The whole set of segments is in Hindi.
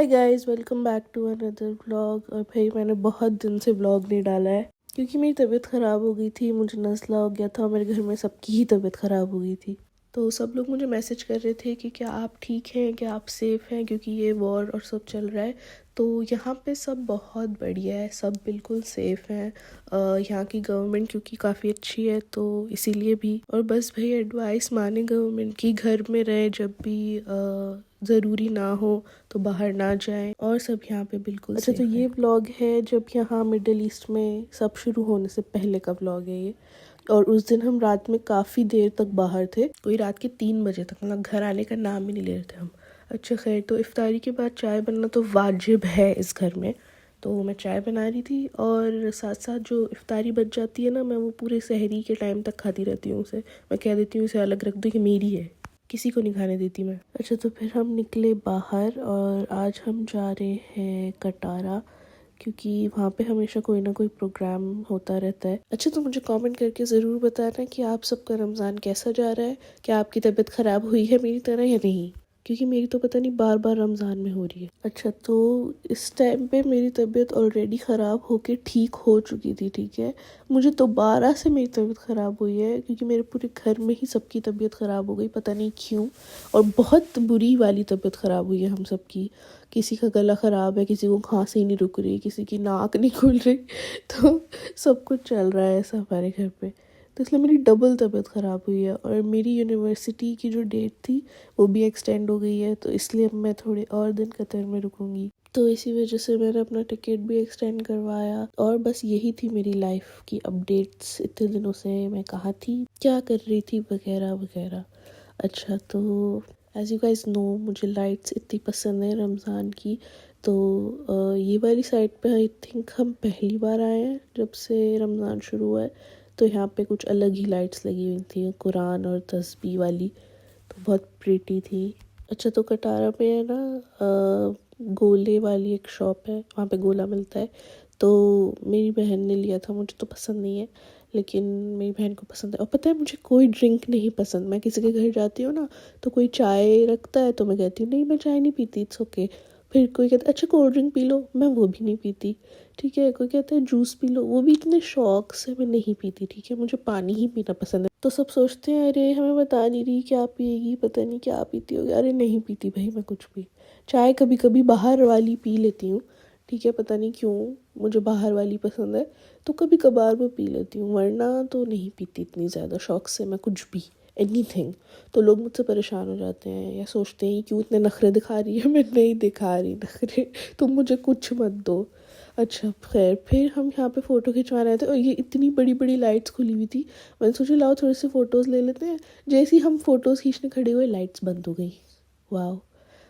Hi guys, welcome back to another vlog. और भाई मैंने बहुत दिन से व्लॉग नहीं डाला है क्योंकि मेरी तबीयत ख़राब हो गई थी। मुझे नज़ला हो गया था और मेरे घर में सबकी ही तबीयत ख़राब हो गई थी। तो सब लोग मुझे मैसेज कर रहे थे कि क्या आप ठीक हैं, क्या आप सेफ़ हैं, क्योंकि ये वॉर और सब चल रहा है। तो यहाँ पे सब बहुत बढ़िया है, सब बिल्कुल सेफ़ हैं। यहाँ की गवर्नमेंट क्योंकि काफ़ी अच्छी है तो इसीलिए भी। और बस भाई एडवाइस माने गवर्नमेंट की, घर में रहें, जब भी ज़रूरी ना हो तो बाहर ना जाएं, और सब यहाँ पे बिल्कुल अच्छा। तो ये व्लॉग है जब यहाँ मिडिल ईस्ट में सब शुरू होने से पहले का व्लॉग है ये। और उस दिन हम रात में काफ़ी देर तक बाहर थे, कोई रात के 3 बजे तक, मतलब घर आने का नाम ही नहीं ले रहे थे हम। अच्छा खैर, तो इफ्तारी के बाद चाय बनना तो वाजिब है इस घर में। तो मैं चाय बना रही थी और साथ साथ जो इफ्तारी बच जाती है ना, मैं वो पूरे सहरी के टाइम तक खाती रहती हूँ उसे। मैं कह देती हूँ इसे अलग रख दो, कि मेरी है, किसी को नहीं खाने देती मैं। अच्छा, तो फिर हम निकले बाहर और आज हम जा रहे हैं कटारा, क्योंकि वहाँ पे हमेशा कोई ना कोई प्रोग्राम होता रहता है। अच्छा, तो मुझे कमेंट करके ज़रूर बताना कि आप सबका रमज़ान कैसा जा रहा है। क्या आपकी तबीयत ख़राब हुई है मेरी तरह या नहीं, क्योंकि मेरी तो पता नहीं बार बार रमज़ान में हो रही है। अच्छा, तो इस टाइम पे मेरी तबीयत ऑलरेडी ख़राब होके ठीक हो चुकी थी, ठीक है। मुझे दोबारा से मेरी तबीयत ख़राब हुई है क्योंकि मेरे पूरे घर में ही सबकी तबीयत ख़राब हो गई, पता नहीं क्यों। और बहुत बुरी वाली तबीयत ख़राब हुई है हम सबकी। किसी का गला ख़राब है, किसी को खांसी नहीं रुक रही, किसी की नाक नहीं खुल रही। तो सब कुछ चल रहा है ऐसा हमारे घर पे। तो इसलिए मेरी डबल तबीयत ख़राब हुई है। और मेरी यूनिवर्सिटी की जो डेट थी वो भी एक्सटेंड हो गई है, तो इसलिए अब मैं थोड़े और दिन कतर में रुकूंगी। तो इसी वजह से मैंने अपना टिकट भी एक्सटेंड करवाया। और बस यही थी मेरी लाइफ की अपडेट्स। इतने दिनों से मैं कहाँ थी, क्या कर रही थी, वगैरह वगैरह। अच्छा, तो एज़ यू गाइस नो, मुझे लाइट्स इतनी पसंद है रमज़ान की। तो ये वाली साइड पे आई थिंक हम पहली बार आए हैं जब से रमज़ान शुरू हुआ है। तो यहाँ पे कुछ अलग ही लाइट्स लगी हुई थी, कुरान और तस्बीह वाली, तो बहुत प्रिटी थी। अच्छा, तो कटारा पे है ना गोले वाली एक शॉप है, वहाँ पे गोला मिलता है। तो मेरी बहन ने लिया था, मुझे तो पसंद नहीं है लेकिन मेरी बहन को पसंद है। और पता है, मुझे कोई ड्रिंक नहीं पसंद। मैं किसी के घर जाती हूँ ना, तो कोई चाय रखता है तो मैं कहती हूँ नहीं, मैं चाय नहीं पीती, इट्स ओके। फिर कोई कहता है अच्छा कोल्ड ड्रिंक पी लो, मैं वो भी नहीं पीती, ठीक है। कोई कहता है जूस पी लो, वो भी इतने शौक से मैं नहीं पीती, ठीक है। मुझे पानी ही पीना पसंद है। तो सब सोचते हैं अरे हमें बता नहीं रही क्या पिएगी, पता नहीं क्या पीती होगी। अरे नहीं पीती भाई मैं कुछ भी। चाय कभी कभी बाहर वाली पी लेती हूँ, ठीक है, पता नहीं क्यों मुझे बाहर वाली पसंद है, तो कभी कभार वो पी लेती हूँ, वरना तो नहीं पीती इतनी ज़्यादा शौक से मैं कुछ भी, एनीथिंग। तो लोग मुझसे परेशान हो जाते हैं या सोचते हैं क्यों इतने नखरे दिखा रही है। मैं नहीं दिखा रही नखरे, तुम मुझे कुछ मत दो। अच्छा खैर, फिर हम यहाँ पे फ़ोटो खिंचवा रहे थे और ये इतनी बड़ी बड़ी लाइट्स खुली हुई थी। मैंने सोचा लाओ थोड़े से फ़ोटोज़ ले लेते हैं। जैसे ही हम फ़ोटोज़ खींचने खड़े हुए, लाइट्स बंद हो गई। वाह।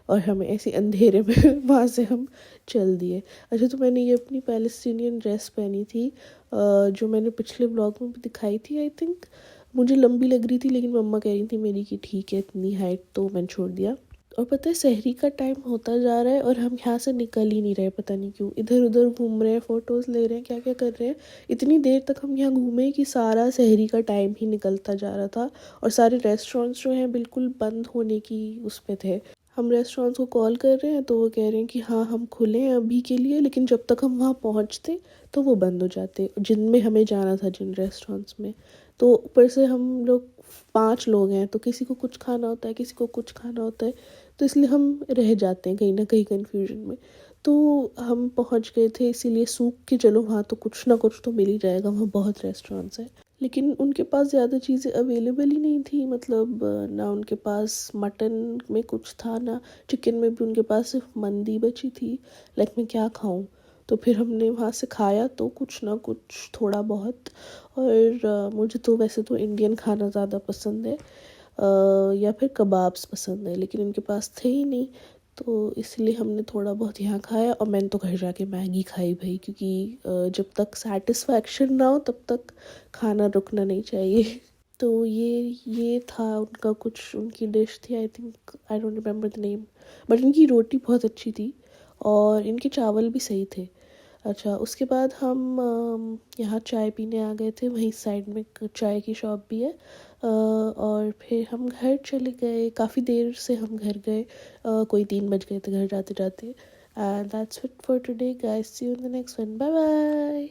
और हमें ऐसे अंधेरे में वहाँ से हम चल दिए। अच्छा, तो मैंने ये अपनी पैलेस्टीनियन ड्रेस पहनी थी, जो मैंने पिछले व्लॉग में भी दिखाई थी आई थिंक। मुझे लंबी लग रही थी लेकिन मम्मा कह रही थी मेरी कि ठीक है इतनी हाइट, तो मैंने छोड़ दिया। और पता है, सहरी का टाइम होता जा रहा है और हम यहाँ से निकल ही नहीं रहे, पता नहीं क्यों। इधर उधर घूम रहे हैं, फ़ोटोज़ ले रहे हैं, क्या क्या कर रहे हैं। इतनी देर तक हम यहाँ घूमे कि सारा सहरी का टाइम ही निकलता जा रहा था। और सारे रेस्टोरेंट्स जो हैं बिल्कुल बंद होने की उस पे थे। हम रेस्टोरेंट्स को कॉल कर रहे हैं तो वो कह रहे हैं कि हाँ हम खुले हैं अभी के लिए, लेकिन जब तक हम वहाँ पहुँचते तो वो बंद हो जाते, जिनमें हमें जाना था, जिन रेस्टोरेंट्स में। तो ऊपर से हम लोग 5 लोग हैं, तो किसी को कुछ खाना होता है, किसी को कुछ खाना होता है, तो इसलिए हम रह जाते हैं कहीं ना कहीं कन्फ्यूजन में। तो हम पहुँच गए थे, इसीलिए सूख के चलो वहाँ तो कुछ ना कुछ तो मिल ही जाएगा, वहाँ बहुत रेस्टोरेंट्स हैं। लेकिन उनके पास ज़्यादा चीज़ें अवेलेबल ही नहीं थी, मतलब ना उनके पास मटन में कुछ था, ना चिकन में भी। उनके पास सिर्फ मंदी बची थी। लाइक मैं क्या खाऊं। तो फिर हमने वहाँ से खाया तो कुछ ना कुछ थोड़ा बहुत। और मुझे तो वैसे तो इंडियन खाना ज़्यादा पसंद है, या फिर कबाब्स पसंद है, लेकिन उनके पास थे ही नहीं। तो इसलिए हमने थोड़ा बहुत यहाँ खाया और मैंने तो घर जाके मैगी खाई भाई, क्योंकि जब तक सेटिस्फैक्शन ना हो तब तक खाना रुकना नहीं चाहिए। तो ये था उनका कुछ, उनकी डिश थी I think, I don't remember the name, but इनकी रोटी बहुत अच्छी थी और इनके चावल भी सही थे। अच्छा, उसके बाद हम यहाँ चाय पीने आ गए थे, वहीं साइड में एक चाय की शॉप भी है। और फिर हम घर चले गए, काफ़ी देर से हम घर गए, कोई 3 बज गए थे घर जाते जाते। And that's it for today, guys. See you in the next one. Bye bye.